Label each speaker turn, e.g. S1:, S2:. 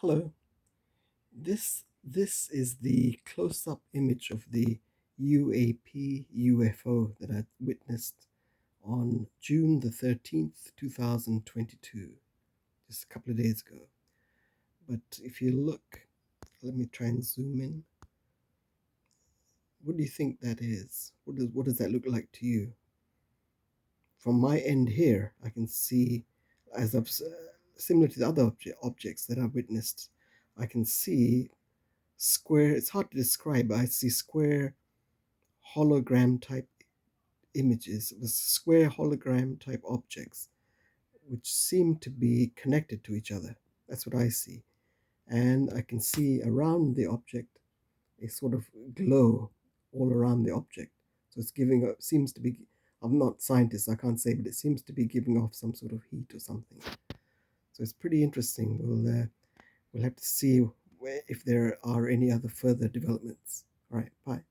S1: Hello. This is the close-up image of the UAP UFO that I witnessed on June the 13th, 2022, just a couple of days ago. But if you look, let me try and zoom in. What do you think that is? What does that look like to you? From my end here, I can see, as similar to the other objects that I've witnessed, I can see square. It's hard to describe, but I see square hologram type images, the square hologram type objects, which seem to be connected to each other. That's what I see. And I can see around the object a sort of glow all around the object. So it's giving up, seems to be, I'm not scientist, I can't say, but it seems to be giving off some sort of heat or something. So it's pretty interesting. We'll have to see if there are any other further developments. All right, bye.